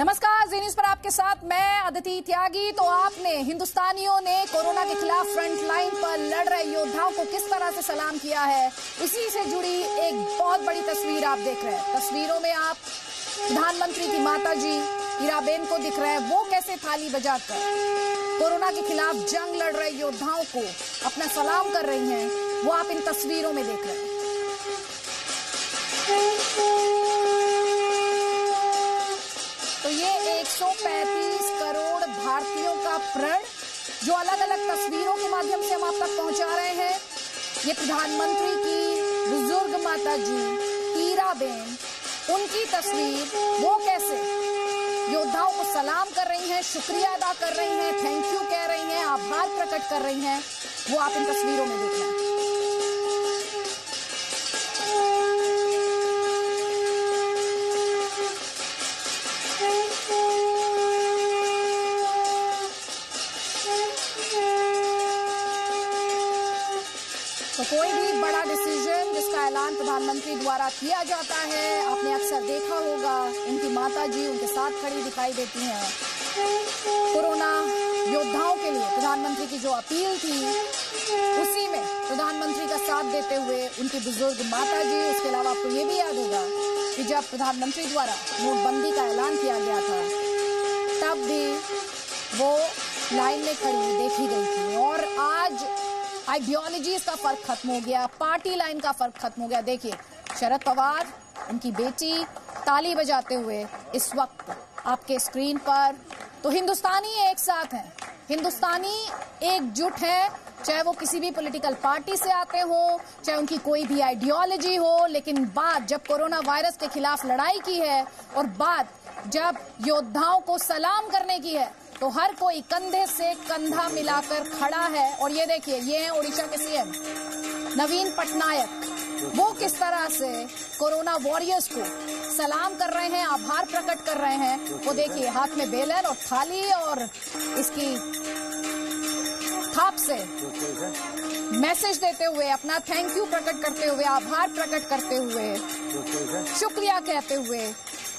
नमस्कार, जी न्यूज पर आपके साथ मैं अदिति त्यागी। तो आपने हिंदुस्तानियों ने कोरोना के खिलाफ फ्रंट लाइन पर लड़ रहे योद्धाओं को किस तरह से सलाम किया है, उसी से जुड़ी एक बहुत बड़ी तस्वीर आप देख रहे हैं। तस्वीरों में आप प्रधानमंत्री की माता जी हीराबेन को दिख रहे हैं, वो कैसे थाली बजाकर कोरोना के खिलाफ जंग लड़ रहे योद्धाओं को अपना सलाम कर रही हैं, वो आप इन तस्वीरों में देख रहे हैं। तो ये 135 करोड़ भारतीयों का प्रण जो अलग अलग तस्वीरों के माध्यम से हम आप तक पहुंचा रहे हैं, ये प्रधानमंत्री की बुजुर्ग माता जी हीराबेन, उनकी तस्वीर, वो कैसे योद्धाओं को सलाम कर रही हैं, शुक्रिया अदा कर रही हैं, थैंक यू कह रही हैं, आभार प्रकट कर रही हैं, वो आप इन तस्वीरों में देख रहे हैं। तो कोई भी बड़ा डिसीजन जिसका ऐलान प्रधानमंत्री द्वारा किया जाता है, आपने अक्सर देखा होगा इनकी माता जी उनके साथ खड़ी दिखाई देती हैं। कोरोना योद्धाओं के लिए प्रधानमंत्री की जो अपील थी, उसी में प्रधानमंत्री का साथ देते हुए उनकी बुजुर्ग माता जी। उसके अलावा आपको ये भी याद होगा कि जब प्रधानमंत्री द्वारा नोटबंदी का ऐलान किया गया था, तब भी वो लाइन में खड़ी देखी गई थी। और आज आइडियोलॉजीज का फर्क खत्म हो गया, पार्टी लाइन का फर्क खत्म हो गया। देखिए, शरद पवार, उनकी बेटी ताली बजाते हुए इस वक्त आपके स्क्रीन पर। तो हिंदुस्तानी एक साथ हैं, हिंदुस्तानी एकजुट हैं, चाहे वो किसी भी पॉलिटिकल पार्टी से आते हो, चाहे उनकी कोई भी आइडियोलॉजी हो। लेकिन बात जब कोरोना वायरस के खिलाफ लड़ाई की है और बात जब योद्धाओं को सलाम करने की है, तो हर कोई कंधे से कंधा मिलाकर खड़ा है। और ये देखिए, ये हैं ओडिशा के सीएम नवीन पटनायक, वो किस तरह से कोरोना वॉरियर्स को सलाम कर रहे हैं, आभार प्रकट कर रहे हैं। वो देखिए, हाथ में बेलन और थाली और इसकी थाप से मैसेज देते हुए, अपना थैंक यू प्रकट करते हुए, आभार प्रकट करते हुए, शुक्रिया कहते हुए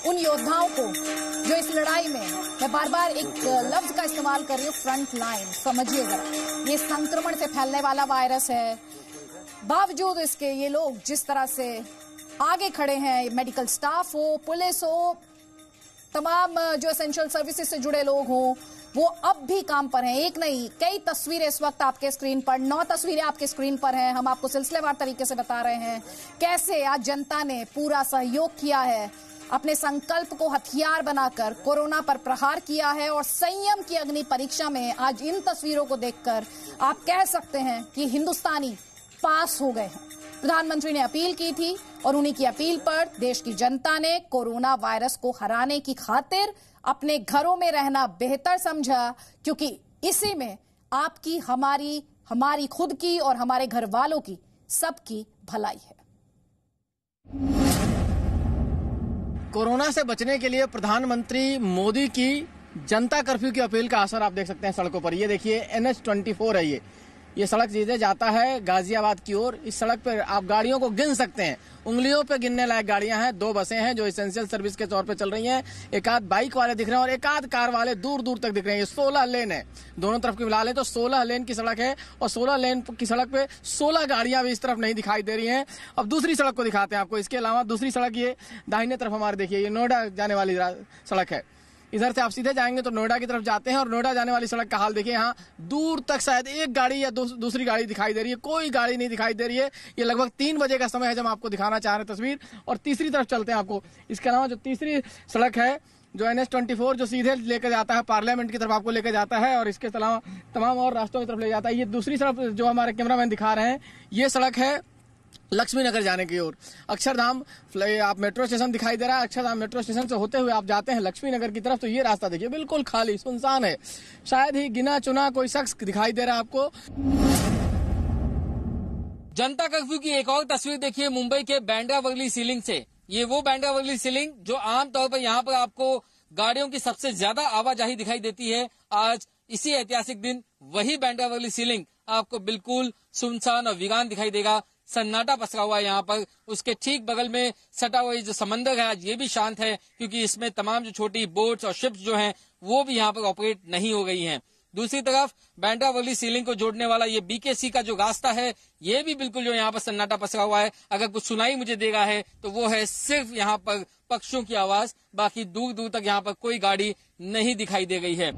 उन योद्धाओं को जो इस लड़ाई में, मैं बार बार एक लफ्ज का इस्तेमाल कर रही हूँ, फ्रंट लाइन। समझिए जरा, ये संक्रमण से फैलने वाला वायरस है, बावजूद इसके ये लोग जिस तरह से आगे खड़े हैं, मेडिकल स्टाफ हो, पुलिस हो, तमाम जो एसेंशियल सर्विसेज से जुड़े लोग हों, वो अब भी काम पर हैं। एक नहीं, कई तस्वीरें इस वक्त आपके स्क्रीन पर, 9 तस्वीरें आपके स्क्रीन पर हैं। हम आपको सिलसिलेवार तरीके से बता रहे हैं कैसे आज जनता ने पूरा सहयोग किया है, अपने संकल्प को हथियार बनाकर कोरोना पर प्रहार किया है। और संयम की अग्नि परीक्षा में आज इन तस्वीरों को देखकर आप कह सकते हैं कि हिंदुस्तानी पास हो गए हैं। प्रधानमंत्री ने अपील की थी और उन्हीं की अपील पर देश की जनता ने कोरोना वायरस को हराने की खातिर अपने घरों में रहना बेहतर समझा, क्योंकि इसी में आपकी, हमारी खुद की और हमारे घर वालों की, सबकी भलाई है। कोरोना से बचने के लिए प्रधानमंत्री मोदी की जनता कर्फ्यू की अपील का असर आप देख सकते हैं सड़कों पर। ये देखिए, NH-24 है ये सड़क सीधे जाता है गाजियाबाद की ओर। इस सड़क पर आप गाड़ियों को गिन सकते हैं, उंगलियों पे गिनने लायक गाड़ियां हैं। 2 बसें हैं जो एसेंशियल सर्विस के तौर पे चल रही हैं, एक आध बाइक वाले दिख रहे हैं और एक आध कार वाले दूर दूर तक दिख रहे हैं। ये 16 लेन है, दोनों तरफ की मिला लें तो 16 लेन की सड़क है। और 16 लेन की सड़क पे 16 गाड़ियां भी इस तरफ नहीं दिखाई दे रही हैं। अब दूसरी सड़क को दिखाते हैं आपको। इसके अलावा दूसरी सड़क ये दाहिने तरफ हमारे देखिए, ये नोएडा जाने वाली सड़क है। इधर से आप सीधे जाएंगे तो नोएडा की तरफ जाते हैं और नोएडा जाने वाली सड़क का हाल देखिए। यहाँ दूर तक शायद एक गाड़ी या दूसरी गाड़ी दिखाई दे रही है, कोई गाड़ी नहीं दिखाई दे रही है। ये लगभग 3 बजे का समय है जब आपको दिखाना चाह रहे हैं तस्वीर। और तीसरी तरफ चलते हैं आपको। इसके अलावा जो तीसरी सड़क है, जो NH-24 जो सीधे लेकर जाता है पार्लियामेंट की तरफ, आपको लेकर जाता है और इसके अलावा तमाम और रास्तों की तरफ ले जाता है। ये दूसरी तरफ जो हमारे कैमरामैन दिखा रहे हैं, ये सड़क है लक्ष्मी नगर जाने की ओर। अक्षरधाम आप मेट्रो स्टेशन दिखाई दे रहा है, अक्षरधाम मेट्रो स्टेशन से होते हुए आप जाते हैं लक्ष्मी नगर की तरफ, तो ये रास्ता देखिए बिल्कुल खाली सुनसान है। शायद ही गिना चुना कोई शख्स दिखाई दे रहा है आपको। जनता कर्फ्यू की एक और तस्वीर देखिए मुंबई के बांद्रा वर्ली सीलिंग से। ये वो बांद्रा वर्ली सीलिंग जो आमतौर पर यहाँ पर आपको गाड़ियों की सबसे ज्यादा आवाजाही दिखाई देती है। आज इसी ऐतिहासिक दिन वही बांद्रा वर्ली सीलिंग आपको बिल्कुल सुनसान और वीरान दिखाई देगा। सन्नाटा पसरा हुआ है यहाँ पर। उसके ठीक बगल में सटा हुआ जो समंदर है आज ये भी शांत है, क्योंकि इसमें तमाम जो छोटी बोट्स और शिप्स जो हैं वो भी यहाँ पर ऑपरेट नहीं हो गई हैं। दूसरी तरफ बांद्रा वर्ली सीलिंग को जोड़ने वाला ये बीकेसी का जो रास्ता है ये भी बिल्कुल जो यहाँ पर सन्नाटा पसरा हुआ है। अगर कुछ सुनाई मुझे दे रहा है तो वो है सिर्फ यहाँ पर पक्षियों की आवाज, बाकी दूर दूर तक यहाँ पर कोई गाड़ी नहीं दिखाई दे गई है।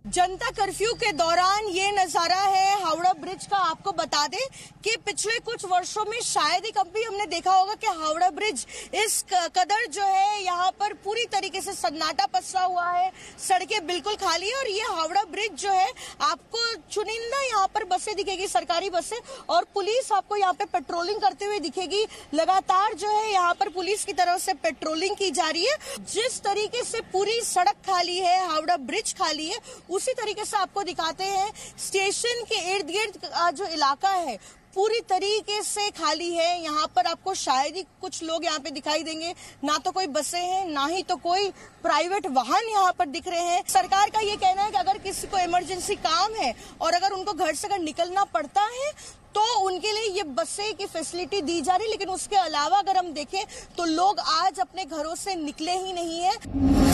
जनता कर्फ्यू के दौरान ये नजारा है हावड़ा ब्रिज का। आपको बता दें कि पिछले कुछ वर्षों में शायद ही कभी हमने देखा होगा कि हावड़ा ब्रिज इस कदर जो है यहाँ पर पूरी तरीके से सन्नाटा पसरा हुआ है, सड़कें बिल्कुल खाली है। और ये हावड़ा ब्रिज जो है आपको चुनिंदा यहाँ पर बसें दिखेगी, सरकारी बसें, और पुलिस आपको यहाँ पे पेट्रोलिंग करते हुए दिखेगी। लगातार जो है यहाँ पर पुलिस की तरफ से पेट्रोलिंग की जा रही है। जिस तरीके से पूरी सड़क खाली है, हावड़ा ब्रिज खाली है, उसी तरीके से आपको दिखाते हैं स्टेशन के इर्द गिर्द जो इलाका है पूरी तरीके से खाली है। यहाँ पर आपको शायद ही कुछ लोग यहाँ पे दिखाई देंगे, ना तो कोई बसें हैं ना ही तो कोई प्राइवेट वाहन यहाँ पर दिख रहे हैं। सरकार का ये कहना है कि अगर किसी को इमरजेंसी काम है और अगर उनको घर से अगर निकलना पड़ता है तो उनके लिए ये बसें की फैसिलिटी दी जा रही है। लेकिन उसके अलावा अगर हम देखें तो लोग आज अपने घरों से निकले ही नहीं है।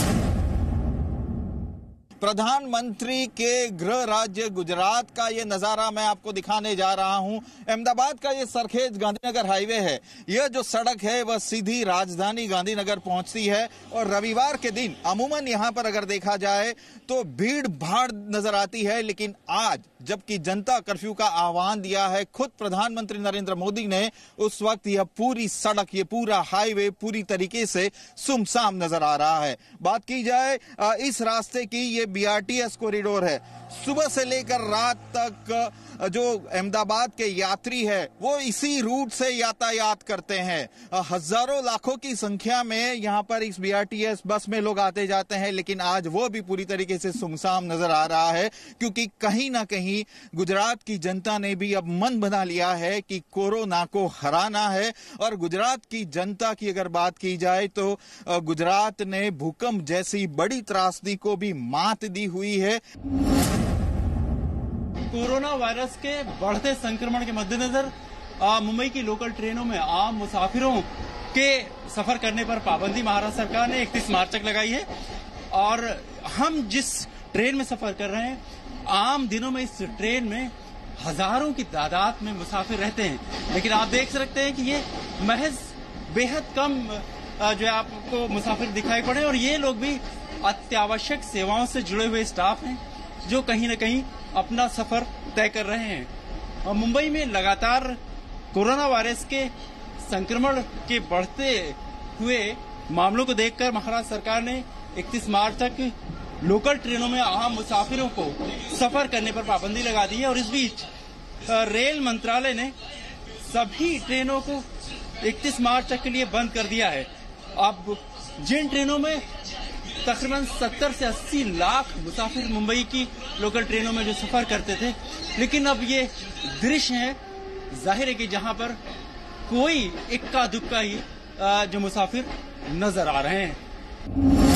प्रधानमंत्री के गृह राज्य गुजरात का ये नजारा मैं आपको दिखाने जा रहा हूं। अहमदाबाद का ये सरखेज गांधीनगर हाईवे है। यह जो सड़क है वह सीधी राजधानी गांधीनगर पहुंचती है और रविवार के दिन अमूमन यहां पर अगर देखा जाए तो भीड़ भाड़ नजर आती है। लेकिन आज जबकि जनता कर्फ्यू का आह्वान दिया है खुद प्रधानमंत्री नरेंद्र मोदी ने, उस वक्त यह पूरी सड़क, ये पूरा हाईवे पूरी तरीके से सुमसाम नजर आ रहा है। बात की जाए इस रास्ते की, ये बीआरटीएस कॉरिडोर है। सुबह से लेकर रात तक जो अहमदाबाद के यात्री है वो इसी रूट से यातायात करते हैं। हजारों लाखों की संख्या में यहाँ पर इस बीआरटीएस बस में लोग आते जाते हैं, लेकिन आज वो भी पूरी तरीके से सुमसाम नजर आ रहा है, क्योंकि कहीं ना कहीं गुजरात की जनता ने भी अब मन बना लिया है कि कोरोना को हराना है। और गुजरात की जनता की अगर बात की जाए तो गुजरात ने भूकंप जैसी बड़ी त्रासदी को भी मात दी हुई है। कोरोना वायरस के बढ़ते संक्रमण के मद्देनजर मुंबई की लोकल ट्रेनों में आम मुसाफिरों के सफर करने पर पाबंदी महाराष्ट्र सरकार ने 31 मार्च तक लगाई है। और हम जिस ट्रेन में सफर कर रहे हैं, आम दिनों में इस ट्रेन में हजारों की तादाद में मुसाफिर रहते हैं, लेकिन आप देख सकते हैं कि ये महज बेहद कम जो है आपको मुसाफिर दिखाई पड़े। और ये लोग भी अत्यावश्यक सेवाओं से जुड़े हुए स्टाफ हैं जो कहीं न कहीं अपना सफर तय कर रहे हैं। और मुंबई में लगातार कोरोना वायरस के संक्रमण के बढ़ते हुए मामलों को देखकर महाराष्ट्र सरकार ने 31 मार्च तक लोकल ट्रेनों में आम मुसाफिरों को सफर करने पर पाबंदी लगा दी है। और इस बीच रेल मंत्रालय ने सभी ट्रेनों को 31 मार्च तक के लिए बंद कर दिया है। अब जिन ट्रेनों में तकरीबन 70 से 80 लाख मुसाफिर मुंबई की लोकल ट्रेनों में जो सफर करते थे, लेकिन अब ये दृश्य है, जाहिर है कि जहां पर कोई इक्का दुक्का ही जो मुसाफिर नजर आ रहे हैं।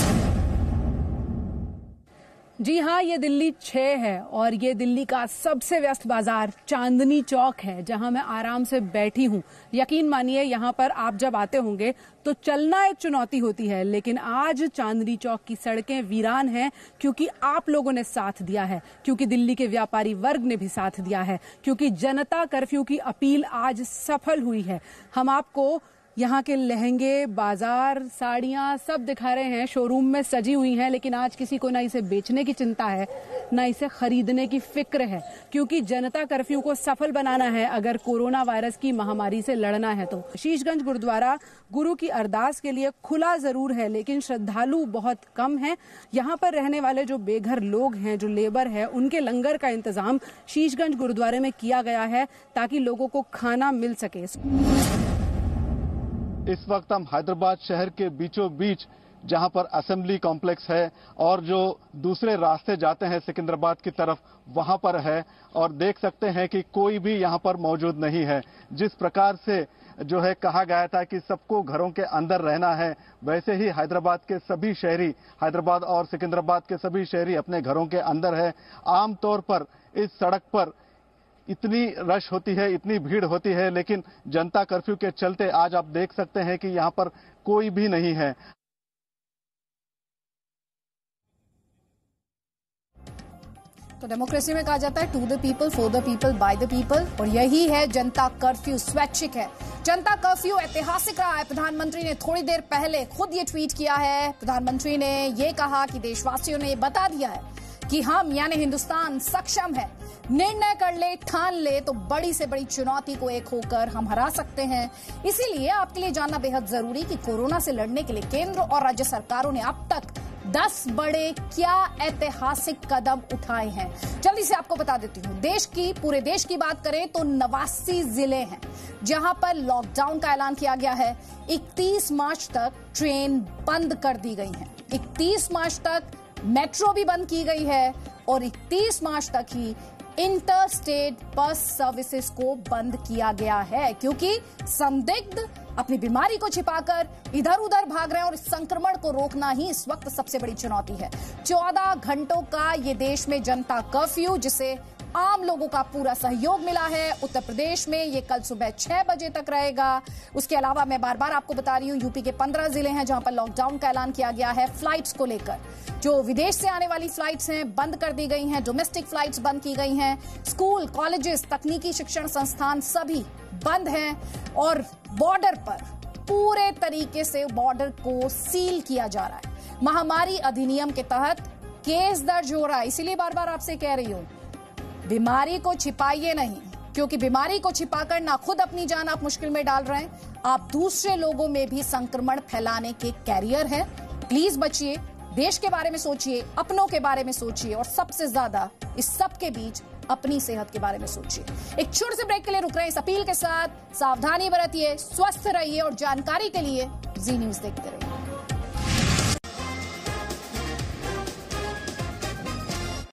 जी हाँ, ये दिल्ली 6 है और ये दिल्ली का सबसे व्यस्त बाजार चांदनी चौक है, जहां मैं आराम से बैठी हूँ। यकीन मानिए यहाँ पर आप जब आते होंगे तो चलना एक चुनौती होती है, लेकिन आज चांदनी चौक की सड़कें वीरान हैं क्योंकि आप लोगों ने साथ दिया है, क्योंकि दिल्ली के व्यापारी वर्ग ने भी साथ दिया है, क्योंकि जनता कर्फ्यू की अपील आज सफल हुई है। हम आपको यहाँ के लहंगे, बाजार, साड़ियाँ सब दिखा रहे हैं, शोरूम में सजी हुई हैं, लेकिन आज किसी को ना इसे बेचने की चिंता है ना इसे खरीदने की फिक्र है, क्योंकि जनता कर्फ्यू को सफल बनाना है अगर कोरोना वायरस की महामारी से लड़ना है तो। शीशगंज गुरुद्वारा गुरु की अरदास के लिए खुला जरूर है, लेकिन श्रद्धालु बहुत कम हैं। यहाँ पर रहने वाले जो बेघर लोग हैं, जो लेबर है, उनके लंगर का इंतजाम शीशगंज गुरुद्वारे में किया गया है ताकि लोगों को खाना मिल सके। इस वक्त हम हैदराबाद शहर के बीचों बीच, जहां पर असेंबली कॉम्प्लेक्स है और जो दूसरे रास्ते जाते हैं सिकंदराबाद की तरफ, वहां पर है। और देख सकते हैं कि कोई भी यहां पर मौजूद नहीं है। जिस प्रकार से जो है कहा गया था कि सबको घरों के अंदर रहना है, वैसे ही हैदराबाद के सभी शहरी, हैदराबाद और सिकंदराबाद के सभी शहरी अपने घरों के अंदर है। आमतौर पर इस सड़क पर इतनी रश होती है, इतनी भीड़ होती है, लेकिन जनता कर्फ्यू के चलते आज आप देख सकते हैं कि यहाँ पर कोई भी नहीं है। तो डेमोक्रेसी में कहा जाता है to the people, for the people, by the people, और यही है जनता कर्फ्यू। स्वैच्छिक है जनता कर्फ्यू, ऐतिहासिक रहा है। प्रधानमंत्री ने थोड़ी देर पहले खुद ये ट्वीट किया है। प्रधानमंत्री ने ये कहा कि देशवासियों ने बता दिया है कि हम यानी हिंदुस्तान सक्षम है, निर्णय कर ले, ठान ले तो बड़ी से बड़ी चुनौती को एक होकर हम हरा सकते हैं। इसीलिए आपके लिए जानना बेहद जरूरी कि कोरोना से लड़ने के लिए केंद्र और राज्य सरकारों ने अब तक 10 बड़े क्या ऐतिहासिक कदम उठाए हैं। जल्दी से आपको बता देती हूं। पूरे देश की बात करें तो 89 जिले हैं जहां पर लॉकडाउन का ऐलान किया गया है। 31 मार्च तक ट्रेन बंद कर दी गई है। 31 मार्च तक मेट्रो भी बंद की गई है और 31 मार्च तक ही इंटर स्टेट बस सर्विसेज को बंद किया गया है, क्योंकि संदिग्ध अपनी बीमारी को छिपाकर इधर उधर भाग रहे हैं और इस संक्रमण को रोकना ही इस वक्त सबसे बड़ी चुनौती है। 14 घंटों का ये देश में जनता कर्फ्यू, जिसे आम लोगों का पूरा सहयोग मिला है। उत्तर प्रदेश में ये कल सुबह 6 बजे तक रहेगा। उसके अलावा मैं बार बार आपको बता रही हूं, यूपी के 15 जिले हैं जहां पर लॉकडाउन का ऐलान किया गया है। फ्लाइट्स को लेकर जो विदेश से आने वाली फ्लाइट्स हैं बंद कर दी गई हैं, डोमेस्टिक फ्लाइट्स बंद की गई हैं। स्कूल, कॉलेजेस, तकनीकी शिक्षण संस्थान सभी बंद हैं और बॉर्डर पर पूरे तरीके से बॉर्डर को सील किया जा रहा है। महामारी अधिनियम के तहत केस दर्ज हो रहा है। इसीलिए बार बार आपसे कह रही हूं, बीमारी को छिपाइए नहीं, क्योंकि बीमारी को छिपाकर ना खुद अपनी जान आप मुश्किल में डाल रहे हैं, आप दूसरे लोगों में भी संक्रमण फैलाने के कैरियर हैं। प्लीज बचिए, देश के बारे में सोचिए, अपनों के बारे में सोचिए और सबसे ज्यादा इस सब के बीच अपनी सेहत के बारे में सोचिए। एक छोटे से ब्रेक के लिए रुक रहे हैं इस अपील के साथ। सावधानी बरतिए, स्वस्थ रहिए और जानकारी के लिए जी न्यूज़ देखते रहिए।